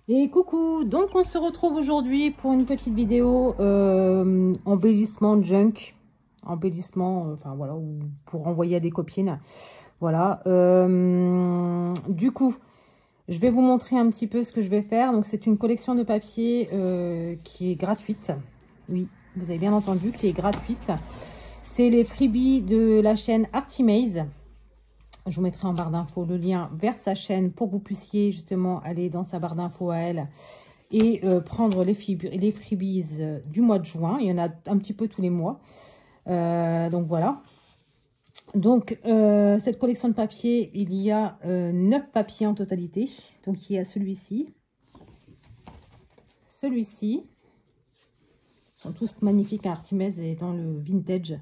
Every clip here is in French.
Et coucou, donc on se retrouve aujourd'hui pour une petite vidéo embellissement junk, embellissement, enfin voilà, ou pour envoyer à des copines, voilà. Du coup, je vais vous montrer un petit peu ce que je vais faire. Donc c'est une collection de papier qui est gratuite, oui, vous avez bien entendu, qui est gratuite. C'est les freebies de la chaîne Artimaze. Je vous mettrai en barre d'infos le lien vers sa chaîne pour que vous puissiez justement aller dans sa barre d'infos à elle et prendre les freebies du mois de juin. Il y en a un petit peu tous les mois. Donc voilà. Donc cette collection de papiers, il y a 9 papiers en totalité. Donc il y a celui-ci. Celui-ci. Ils sont tous magnifiques. Artimaze est dans le vintage.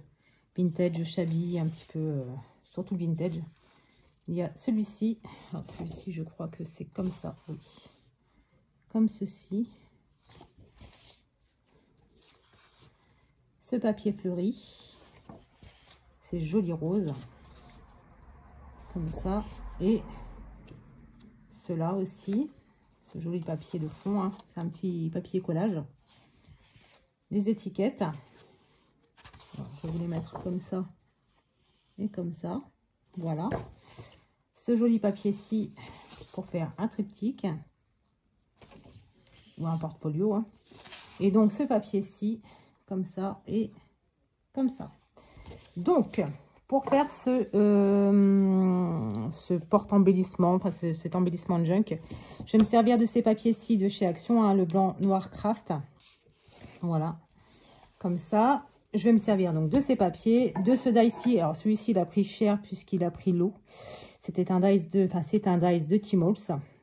Vintage, shabby, un petit peu, surtout vintage. Il y a celui-ci. Celui-ci, je crois que c'est comme ça, oui. Comme ceci. Ce papier fleuri. C'est joli rose. Comme ça. Et cela aussi. Ce joli papier de fond. Hein. C'est un petit papier collage. Des étiquettes. Alors, je vais vous les mettre comme ça. Et comme ça. Voilà. Ce joli papier-ci pour faire un triptyque ou un portfolio. Hein. Et donc ce papier-ci, comme ça et comme ça. Donc, pour faire ce porte-embellissement, enfin cet embellissement de junk, je vais me servir de ces papiers-ci de chez Action, hein, le blanc noir craft. Voilà, comme ça. Je vais me servir donc de ces papiers, de ce die-ci. Alors celui-ci, il a pris cher puisqu'il a pris l'eau. C'était un dice de, enfin c'est un dice de Tmall.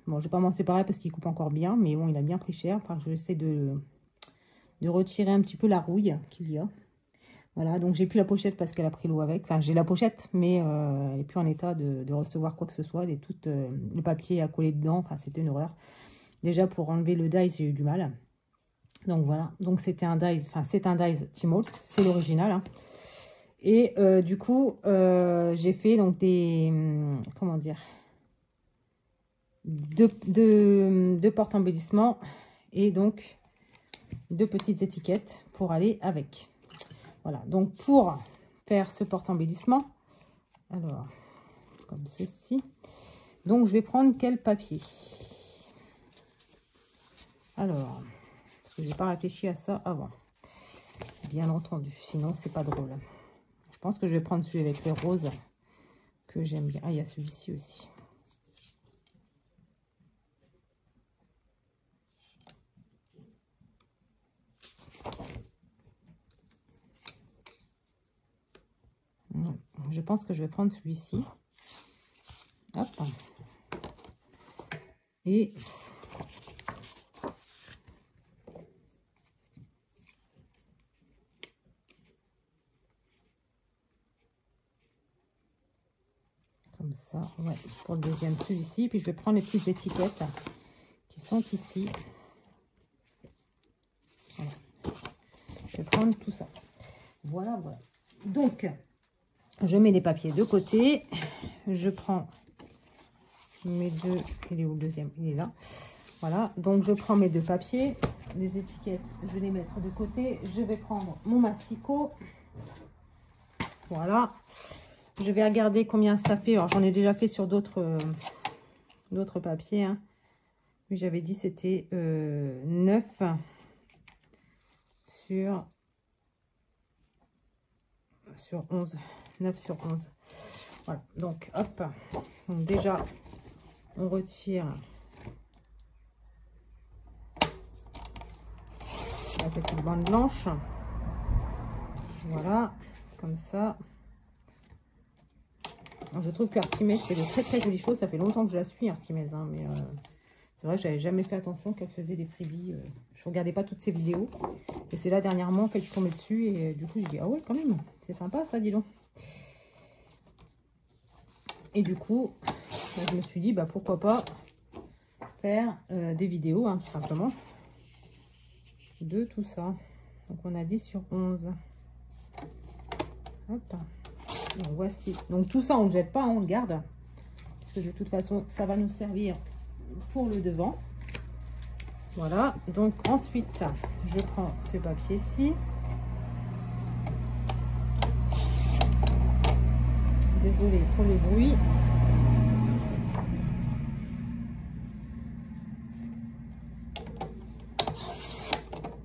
Bon, je vais pas m'en séparer parce qu'il coupe encore bien, mais bon, il a bien pris cher. Enfin, je vais essayer de retirer un petit peu la rouille qu'il y a. Voilà, donc j'ai plus la pochette parce qu'elle a pris l'eau avec. Enfin, j'ai la pochette, mais elle n'est plus en état de recevoir quoi que ce soit. Et tout le papier a collé dedans. Enfin, c'était une horreur. Déjà pour enlever le dice, j'ai eu du mal. Donc voilà, donc c'était un dice, enfin c'est un dice Tmall, c'est l'original. Hein. Et du coup, j'ai fait donc des, comment dire, deux porte-embellissements et donc 2 petites étiquettes pour aller avec. Voilà, donc pour faire ce porte-embellissement, alors, comme ceci, donc je vais prendre quel papier? Alors, parce que je n'ai pas réfléchi à ça avant, bien entendu, sinon c'est pas drôle. Je pense que je vais prendre celui avec les roses que j'aime bien. Ah, il y a celui-ci aussi. Je pense que je vais prendre celui-ci. Hop. Et comme ça, ouais, pour le deuxième, celui-ci. Puis je vais prendre les petites étiquettes qui sont ici. Voilà. Je vais prendre tout ça. Voilà, voilà. Donc, je mets les papiers de côté. Je prends mes 2. Il est où le deuxième? Il est là. Voilà. Donc, je prends mes 2 papiers. Les étiquettes, je vais les mettre de côté. Je vais prendre mon massicot. Voilà. Je vais regarder combien ça fait. Alors, j'en ai déjà fait sur d'autres papiers. Hein. Mais j'avais dit c'était 9 sur 11. 9 sur 11. Voilà. Donc, hop. Donc, déjà, on retire la petite bande blanche. Voilà. Comme ça. Je trouve que Artimaze fait de très très jolies choses. Ça fait longtemps que je la suis, Artimaze, hein, mais c'est vrai que j'avais jamais fait attention qu'elle faisait des freebies. Je regardais pas toutes ses vidéos. Et c'est là dernièrement en fait, je suis tombée dessus et du coup je dis ah ouais quand même, c'est sympa ça, dis donc. Et du coup, bah, je me suis dit bah pourquoi pas faire des vidéos, hein, tout simplement, de tout ça. Donc on a 10 sur 11. Hop. Donc voici. Donc tout ça on ne jette pas, on le garde. Parce que de toute façon ça va nous servir pour le devant. Voilà, donc ensuite, je prends ce papier-ci. Désolée pour le bruit.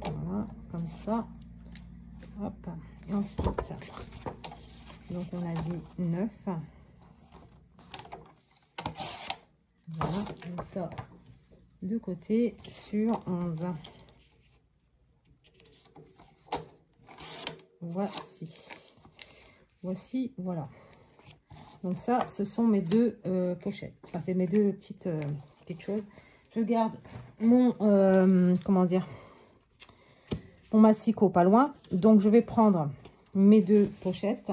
Voilà, comme ça. Hop. Et ensuite, donc on a dit 9. Voilà, donc ça de côté sur 11. Voici, voilà. Donc ça, ce sont mes deux pochettes. Enfin, c'est mes deux petites choses. Je garde mon, comment dire, mon massicot pas loin. Donc, je vais prendre mes deux pochettes.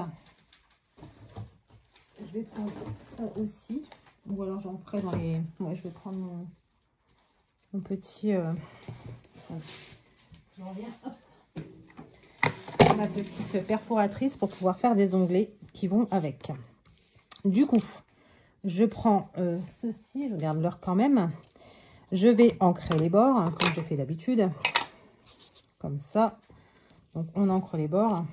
Je vais prendre ça aussi. Ou alors, j'en ferai dans les... Ouais, je vais prendre mon petit... je reviens, hop. Ma petite perforatrice pour pouvoir faire des onglets qui vont avec. Du coup, je prends ceci, je regarde l'heure quand même. Je vais ancrer les bords, hein, comme je fais d'habitude. Comme ça. Donc, on ancre les bords.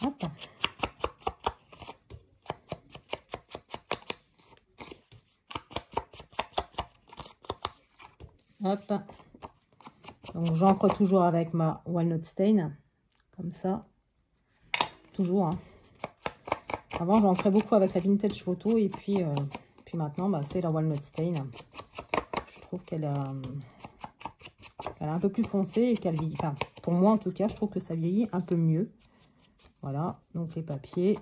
Hop. Hop. Donc, j'ancre toujours avec ma Walnut Stain. Comme ça. Toujours, hein. Avant, j'ancrais beaucoup avec la Vintage Photo et puis maintenant, bah, c'est la Walnut Stain. Je trouve qu'elle est un peu plus foncée et qu'elle vieillit. Enfin, pour moi, en tout cas, je trouve que ça vieillit un peu mieux. Voilà, donc les papiers.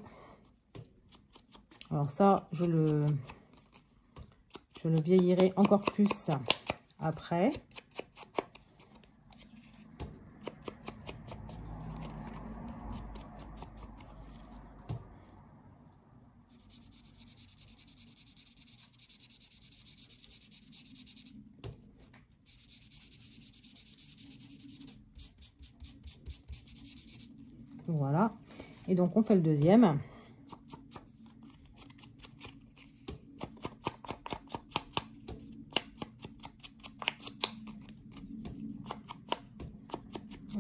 Alors ça, je le vieillirai encore plus après. Voilà, et donc on fait le deuxième.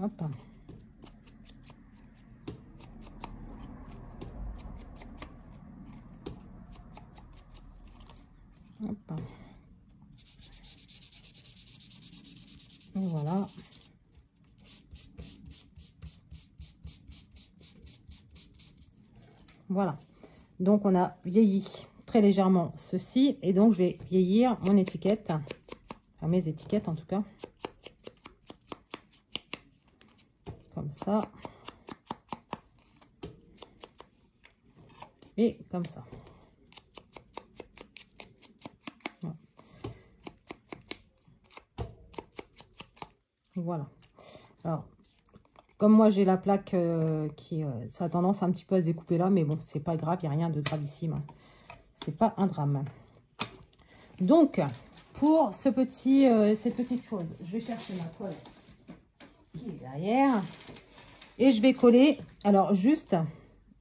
Hop. Hop. Et voilà. Voilà, donc on a vieilli très légèrement ceci et donc je vais vieillir mon étiquette, enfin mes étiquettes en tout cas, comme ça et comme ça. Voilà. Alors, comme moi j'ai la plaque qui ça a tendance un petit peu à se découper là, mais bon, c'est pas grave, il n'y a rien de gravissime. Hein. C'est pas un drame. Donc, pour ce petit, cette petite chose, je vais chercher ma colle qui est derrière. Et je vais coller, alors juste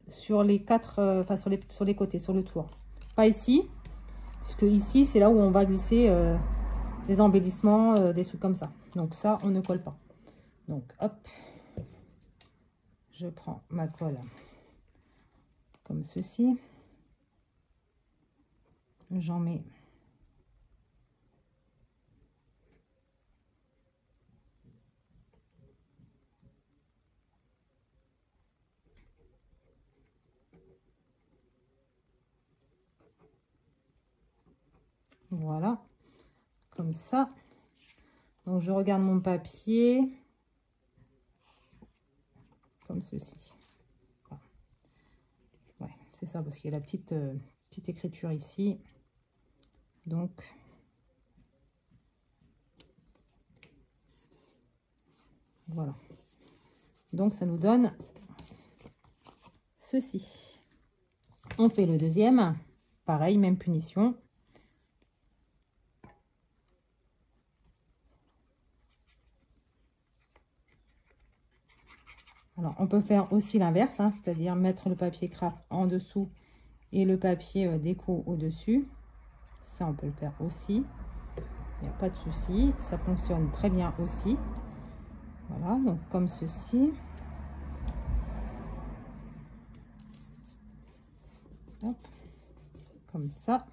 sur les quatre, enfin sur les côtés, sur le tour. Pas ici, puisque ici c'est là où on va glisser les embellissements, des trucs comme ça. Donc ça, on ne colle pas. Donc hop. Je prends ma colle comme ceci. J'en mets voilà, comme ça. Donc je regarde mon papier comme ceci. Voilà. Ouais, c'est ça, parce qu'il y a la petite écriture ici. Donc voilà. Donc ça nous donne ceci. On fait le deuxième. Pareil, même punition. Alors, on peut faire aussi l'inverse, hein, c'est-à-dire mettre le papier craft en dessous et le papier déco au-dessus. Ça, on peut le faire aussi. Il n'y a pas de souci, ça fonctionne très bien aussi. Voilà, donc comme ceci. Hop, comme ça.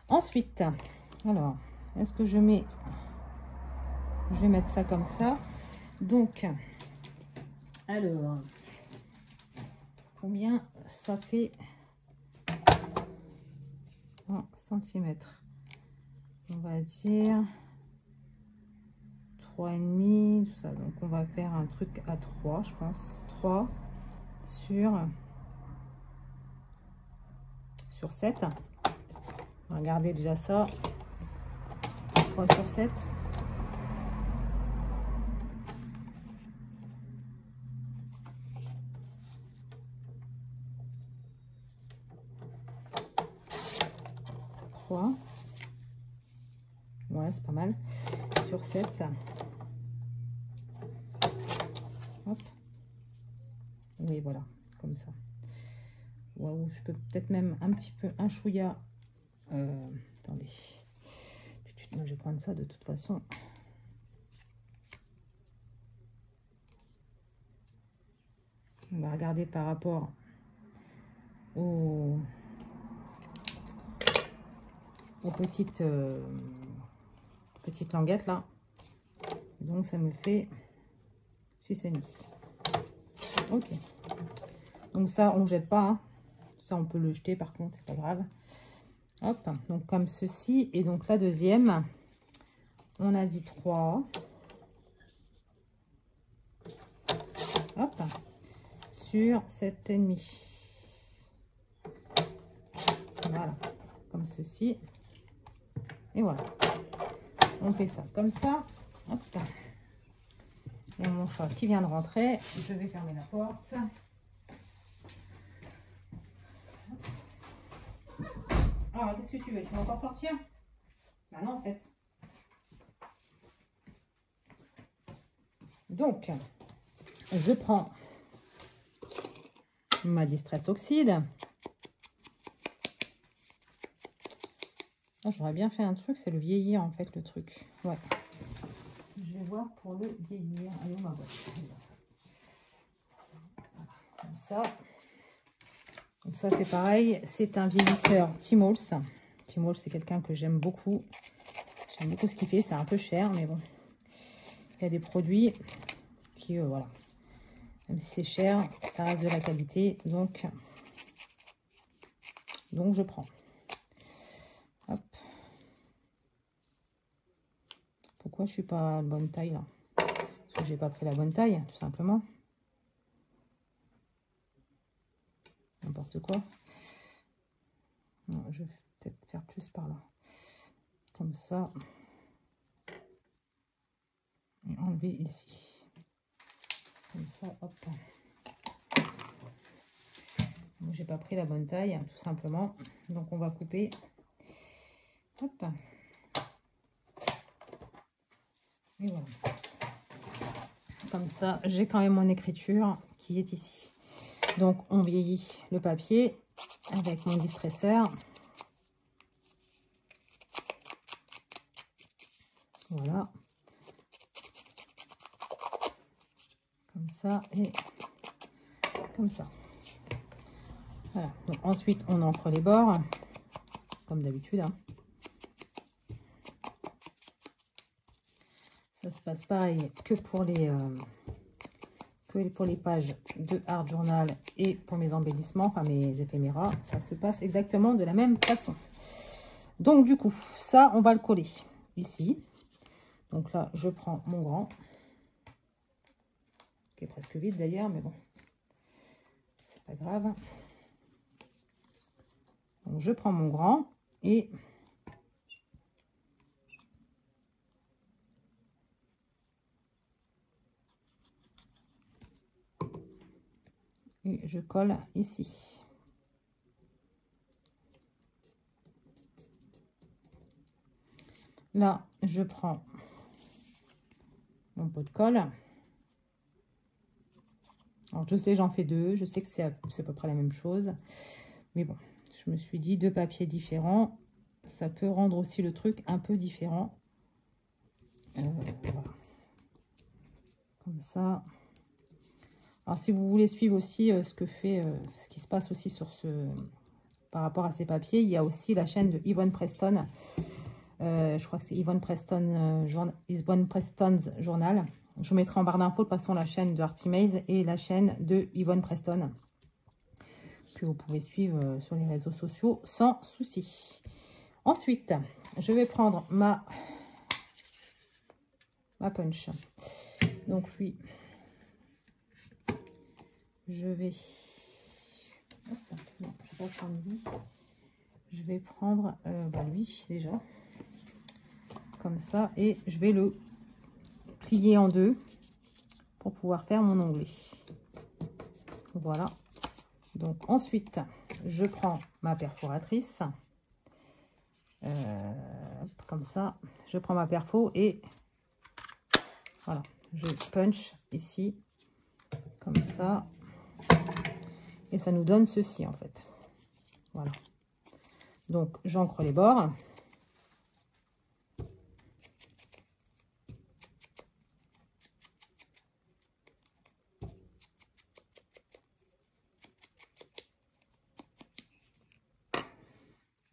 Ensuite, alors, est-ce que je mets... Je vais mettre ça comme ça. Donc, alors, combien ça fait 1 cm? On va dire 3,5, tout ça. Donc, on va faire un truc à 3, je pense. 3 sur 7. Regardez déjà ça. 3 sur 7. Ouais, c'est pas mal. Sur 7. Hop. Oui, voilà, comme ça. Waouh, je peux peut-être même un petit peu un chouïa. Attendez. Moi, je vais prendre ça de toute façon. On va regarder par rapport aux petites languettes là. Donc ça me fait 6,5. Ok. Donc ça on jette pas, hein. Ça on peut le jeter par contre, c'est pas grave. Hop, donc comme ceci. Et donc la deuxième, on a dit 3. Hop, sur 7,5. Voilà, comme ceci. Et voilà. On fait ça comme ça. Hop. Et mon chat qui vient de rentrer. Je vais fermer la porte. Alors, qu'est-ce que tu veux? Tu veux encore sortir? Bah non, en fait. Donc, je prends ma Distress Oxide. Ah, j'aurais bien fait un truc, c'est le vieillir en fait, le truc. Ouais. Je vais voir pour le vieillir. Allez, on va voir. Comme ça. Donc ça, c'est pareil. C'est un vieillisseur Tmall. Tmall, c'est quelqu'un que j'aime beaucoup. J'aime beaucoup ce qu'il fait. C'est un peu cher, mais bon. Il y a des produits qui, voilà. Même si c'est cher, ça reste de la qualité. Donc je prends. Hop. Pourquoi je suis pas à la bonne taille là? Parce que j'ai pas pris la bonne taille, tout simplement. N'importe quoi. Non, je vais peut-être faire plus par là. Comme ça. Et enlever ici. Comme ça, hop. J'ai pas pris la bonne taille, tout simplement. Donc on va couper. Hop. Et voilà. Comme ça, j'ai quand même mon écriture qui est ici. Donc on vieillit le papier avec mon distresseur. Voilà. Comme ça et comme ça. Voilà. Donc ensuite on encre les bords comme d'habitude, hein. Ça se passe pareil que pour les pages de Art Journal et pour mes embellissements, enfin mes éphéméras. Ça se passe exactement de la même façon. Donc du coup, ça on va le coller ici. Donc là je prends mon grand, qui est presque vide d'ailleurs, mais bon, c'est pas grave. Donc je prends mon grand et je colle ici. Là, je prends mon pot de colle. Alors, je sais, j'en fais deux. Je sais que c'est à peu près la même chose. Mais bon, je me suis dit, deux papiers différents, ça peut rendre aussi le truc un peu différent. Voilà. Comme ça. Alors, si vous voulez suivre aussi ce qui se passe aussi par rapport à ces papiers, il y a aussi la chaîne de Yvonne Preston. Je crois que c'est Yvonne Preston's Journal. Je vous mettrai en barre d'infos de toute façon la chaîne de Artimaze et la chaîne de Yvonne Preston, que vous pouvez suivre sur les réseaux sociaux sans souci. Ensuite, je vais prendre ma punch. Donc lui, je vais... Non, je vais pas prendre lui. Je vais prendre lui déjà. Comme ça. Et je vais le plier en deux pour pouvoir faire mon onglet. Voilà. Donc ensuite, je prends ma perforatrice. Comme ça. Je prends ma perfo et voilà. Je punch ici. Comme ça. Et ça nous donne ceci en fait. Voilà. Donc j'encre les bords.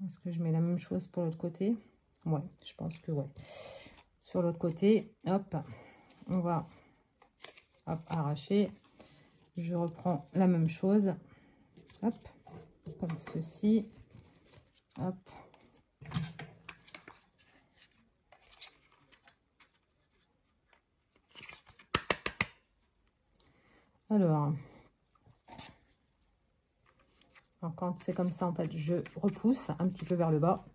Est-ce que je mets la même chose pour l'autre côté? Ouais, je pense que ouais. Sur l'autre côté, hop, on va arracher. Je reprends la même chose. Hop, comme ceci. Hop. Alors, quand c'est comme ça, en fait, je repousse un petit peu vers le bas.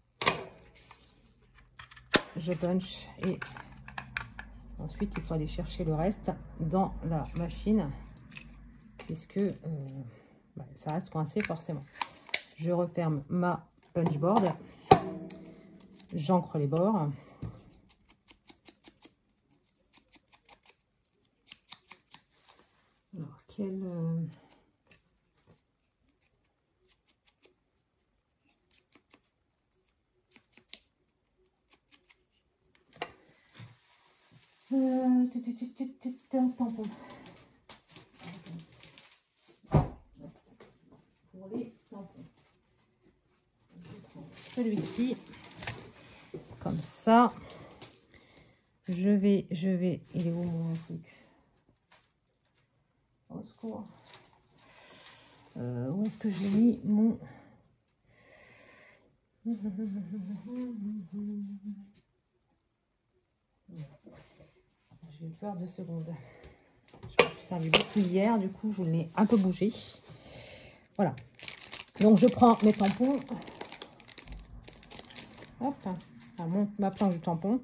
Je punch et ensuite, il faut aller chercher le reste dans la machine puisque ça reste coincé forcément. Je referme ma punch board. J'encre les bords. Alors, tampon. Pour les tampons. Celui-ci, comme ça. Je vais, il est où mon truc? Au secours. Où est-ce que j'ai mis mon... J'ai eu peur 2 secondes. Je me suis servi beaucoup hier, du coup je l'ai un peu bougé. Voilà. Donc je prends mes tampons. Hop, ma planche de tampon.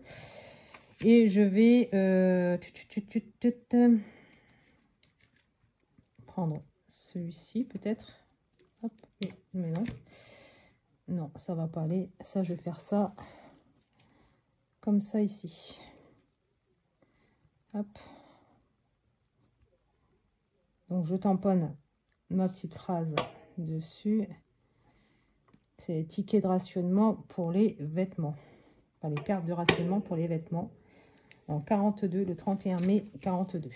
Et je vais prendre celui-ci peut-être. Hop, mais non. Non, ça va pas aller. Ça, je vais faire ça comme ça ici. Hop. Donc, je tamponne ma petite phrase dessus. C'est les tickets de rationnement pour les vêtements. Enfin, les cartes de rationnement pour les vêtements. En 42, le 31 mai 42.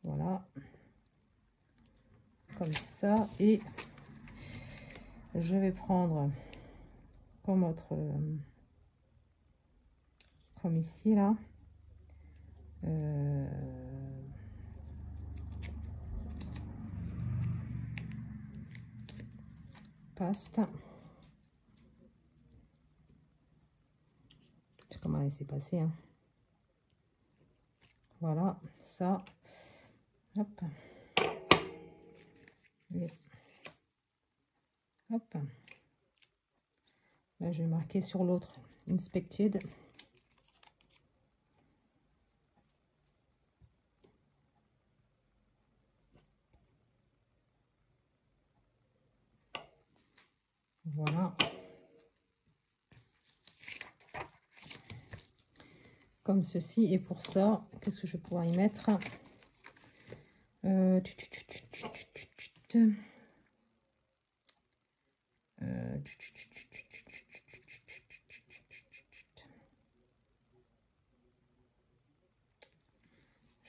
Voilà. Comme ça. Et je vais prendre comme autre... comme ici, là. Paste. Je sais comment laisser passer. Hein. Voilà, ça. Hop. Et hop. Là, je vais marquer sur l'autre Inspected. Voilà. Comme ceci. Et pour ça, qu'est-ce que je pourrais y mettre?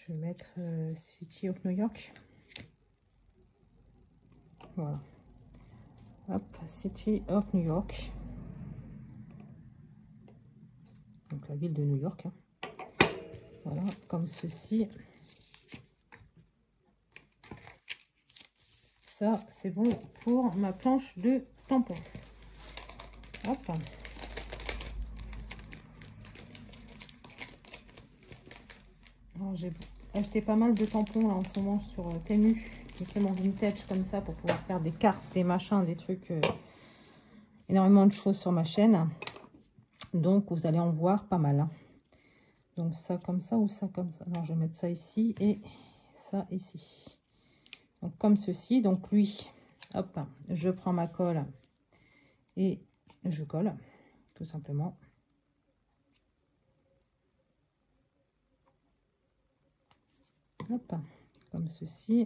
Je vais mettre City of New York. Voilà. Hop, City of New York. Donc la ville de New York. Hein. Voilà, comme ceci. Ça, c'est bon pour ma planche de tampons. Hop. J'ai acheté pas mal de tampons là en ce moment sur Temu, justement vintage comme ça, pour pouvoir faire des cartes, des machins, des trucs, énormément de choses sur ma chaîne. Donc vous allez en voir pas mal. Hein. Donc ça comme ça ou ça comme ça. Non, je vais mettre ça ici et ça ici. Donc comme ceci. Donc lui, hop, je prends ma colle et je colle tout simplement. Hop, comme ceci.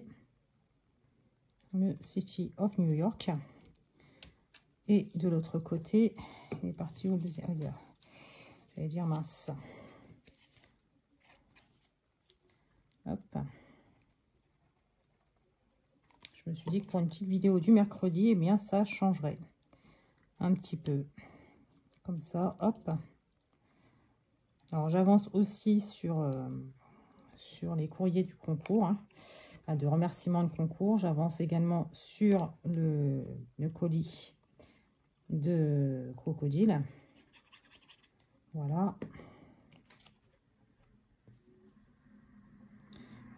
Le City of New York. Et de l'autre côté, il est parti au deuxième. J'allais dire mince. Hop. Je me suis dit que pour une petite vidéo du mercredi, eh bien ça changerait un petit peu. Comme ça, hop. Alors j'avance aussi sur les courriers du concours, hein, de remerciements de concours. J'avance également sur le colis de crocodile. Voilà.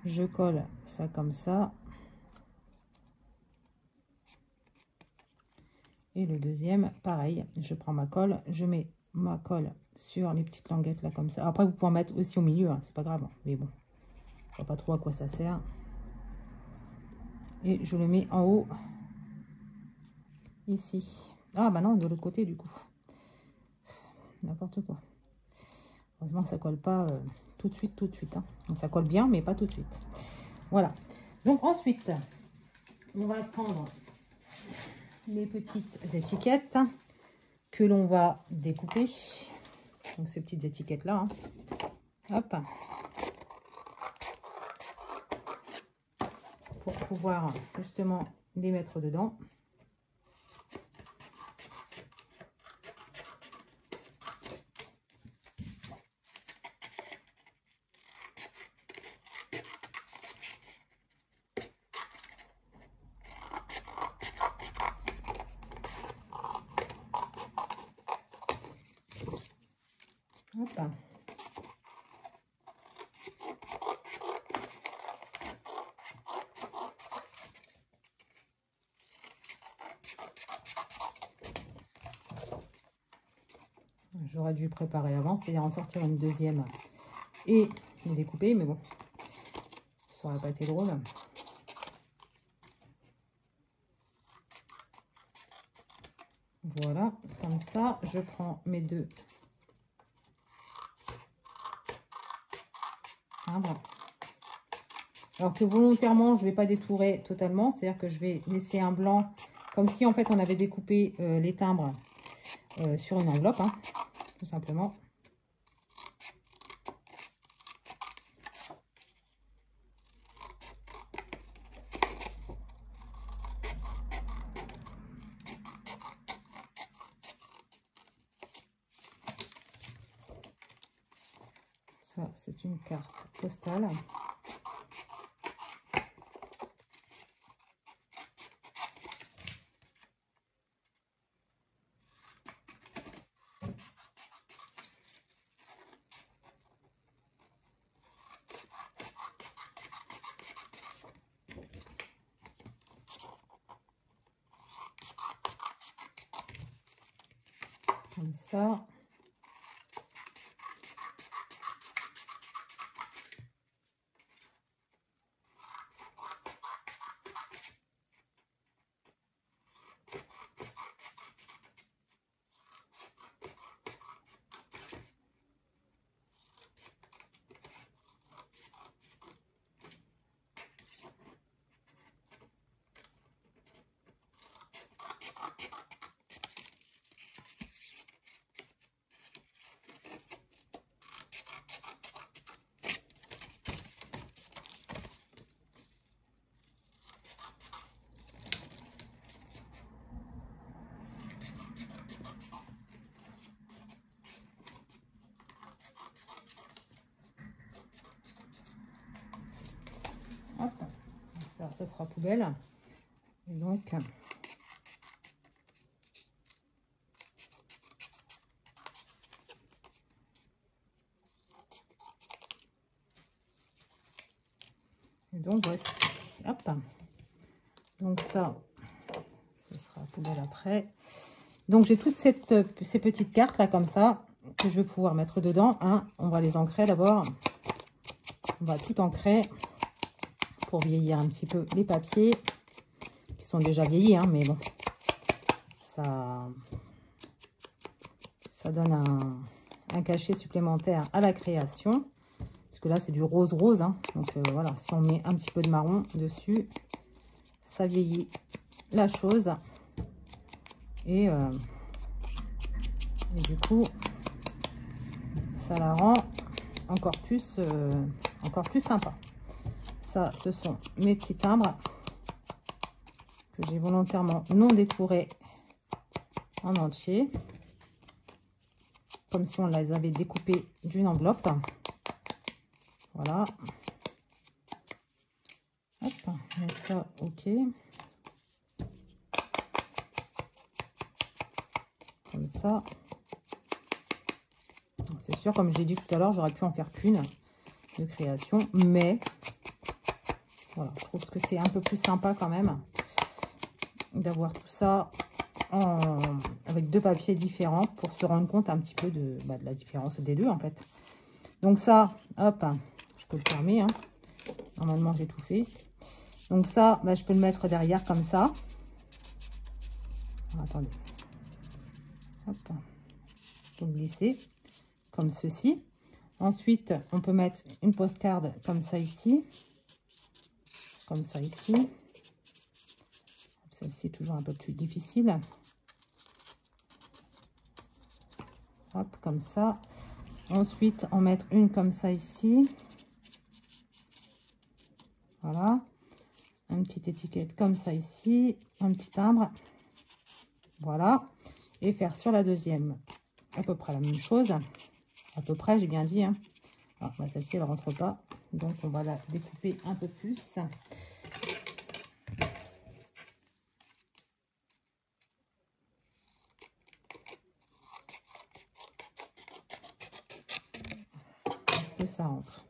Je colle ça comme ça. Et le deuxième, pareil, je prends ma colle, je mets ma colle sur les petites languettes là comme ça. Après, vous pouvez en mettre aussi au milieu, hein, c'est pas grave, hein, mais bon, je vois pas trop à quoi ça sert. Et je le mets en haut, ici. Ah bah non, de l'autre côté du coup. N'importe quoi. Heureusement que ça colle pas tout de suite. Hein. Donc, ça colle bien, mais pas tout de suite. Voilà. Donc ensuite, on va prendre les petites étiquettes que l'on va découper. Donc ces petites étiquettes là. Hein. Hop. Pour pouvoir justement les mettre dedans. Hop. J'aurais dû préparer avant, c'est-à-dire en sortir une deuxième et me découper, mais bon, ça n'aurait pas été drôle. Voilà, comme ça, je prends mes deux timbres. Alors que volontairement, je ne vais pas détourer totalement, c'est-à-dire que je vais laisser un blanc, comme si en fait on avait découpé les timbres sur une enveloppe, hein, tout simplement. Ça, c'est une carte postale. Comme ça. ça sera poubelle. Et donc, voici. Hop. Donc ça, ce sera poubelle après. Donc j'ai toutes ces petites cartes là comme ça que je vais pouvoir mettre dedans. Hein. On va les ancrer d'abord. On va tout ancrer pour vieillir un petit peu les papiers qui sont déjà vieillis, hein, mais bon, ça donne un cachet supplémentaire à la création. Parce que là, c'est du rose-rose. Hein. Donc voilà, si on met un petit peu de marron dessus, ça vieillit la chose. Et du coup, ça la rend encore plus sympa. Ça, ce sont mes petits timbres que j'ai volontairement non détourés en entier. Comme si on les avait découpés d'une enveloppe. Voilà. Hop, on met ça, ok. Comme ça. C'est sûr, comme je l'ai dit tout à l'heure, j'aurais pu en faire qu'une de création. Mais, voilà, je trouve que c'est un peu plus sympa quand même d'avoir tout ça avec deux papiers différents pour se rendre compte un petit peu de la différence des deux en fait. Donc ça, hop, je peux le fermer. Hein. Normalement, j'ai tout fait. Donc ça, je peux le mettre derrière comme ça. Alors, attendez. Hop, je peux le glisser comme ceci. Ensuite, on peut mettre une postcard comme ça ici. Comme ça ici. Celle-ci toujours un peu plus difficile. Hop, comme ça. Ensuite, en mettre une comme ça ici. Voilà. Une petite étiquette comme ça ici. Un petit timbre. Voilà. Et faire sur la deuxième à peu près la même chose. À peu près, j'ai bien dit. Hein. Alors, celle-ci, elle ne rentre pas. Donc, on va la découper un peu plus. Est-ce que ça rentre?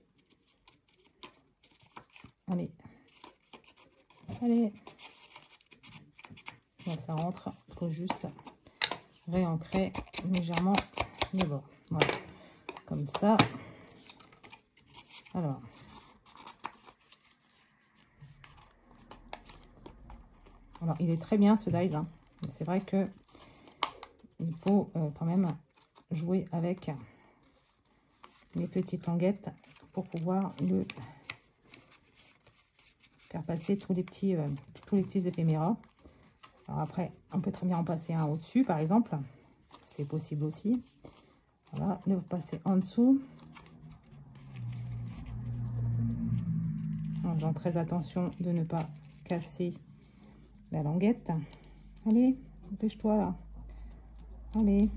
Allez. Allez. Là, ça rentre. Il faut juste réancrer légèrement les bords. Voilà. Comme ça. Alors. Alors, il est très bien ce dies. Hein. Mais c'est vrai que il faut quand même jouer avec les petites languettes pour pouvoir le faire passer tous les petits éphéméras. Alors après, on peut très bien en passer un au-dessus, par exemple. C'est possible aussi. Voilà, le passer en dessous. En faisant très attention de ne pas casser la languette. Allez, dépêche-toi là. Allez.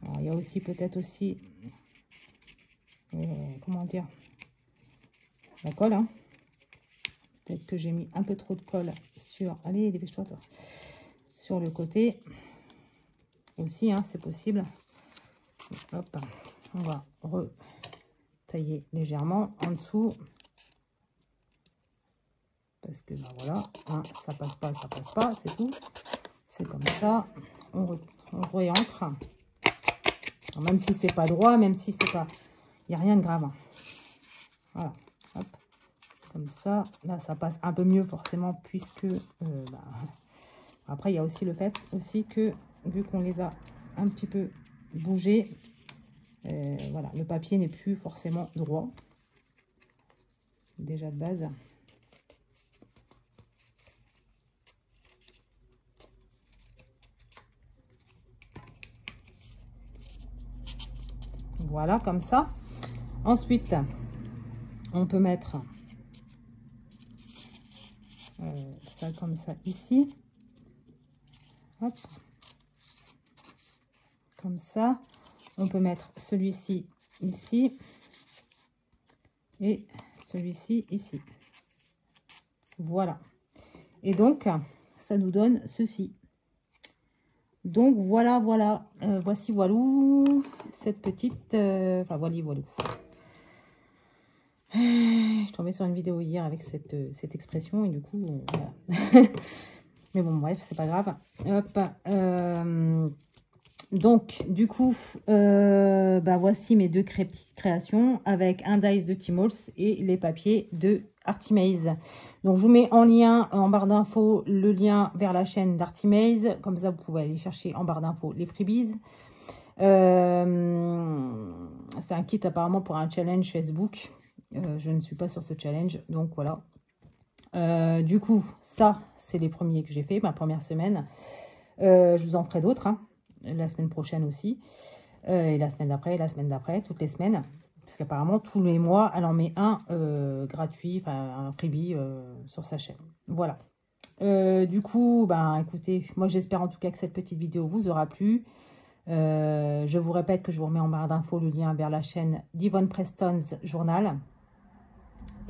Alors, il y a aussi peut-être aussi, comment dire, la colle. Hein. Peut-être que j'ai mis un peu trop de colle sur... Allez, dépêche-toi, toi. Sur le côté. Aussi, hein, c'est possible. Hop, on va retailler légèrement en dessous. Parce que, voilà, hein, ça passe pas, c'est tout. C'est comme ça. On réancre. Alors, même si c'est pas droit, même si c'est pas... Il n'y a rien de grave. Hein. Voilà, hop. Comme ça, là ça passe un peu mieux forcément puisque après il y a aussi le fait aussi que vu qu'on les a un petit peu bougés, voilà, le papier n'est plus forcément droit déjà de base. Voilà, comme ça. Ensuite, on peut mettre ça comme ça ici. Hop. Comme ça. On peut mettre celui-ci ici. Et celui-ci ici. Voilà. Et donc, ça nous donne ceci. Donc, voilà, voilà. Voici, voilou, cette petite... enfin, voili, voilou. Je suis tombée sur une vidéo hier avec cette expression et du coup, voilà. Mais bon, bref, c'est pas grave. Hop. Donc, du coup, voici mes deux petites créations avec un dice de Timols et les papiers de Artimaze. Donc, je vous mets en lien, en barre d'infos, le lien vers la chaîne d'Artimaze. Comme ça, vous pouvez aller chercher en barre d'infos les freebies. C'est un kit apparemment pour un challenge Facebook. Je ne suis pas sur ce challenge, donc voilà. Du coup, ça, c'est les premiers que j'ai fait, ma première semaine. Je vous en ferai d'autres, hein, la semaine prochaine aussi. Et la semaine d'après, toutes les semaines. Parce qu'apparemment, tous les mois, elle en met un gratuit, enfin un freebie sur sa chaîne. Voilà. Du coup, écoutez, moi j'espère en tout cas que cette petite vidéo vous aura plu. Je vous répète que je vous remets en barre d'infos le lien vers la chaîne d'Yvonne Preston's Journal.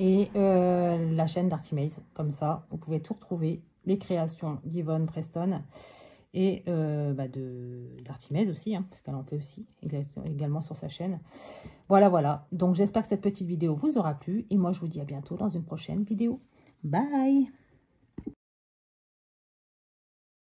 Et la chaîne d'Artimaze, comme ça, vous pouvez tout retrouver, les créations d'Yvonne Preston et d'Artimaze aussi, hein, parce qu'elle en fait aussi, également sur sa chaîne. Voilà, voilà. Donc, j'espère que cette petite vidéo vous aura plu. Et moi, je vous dis à bientôt dans une prochaine vidéo. Bye!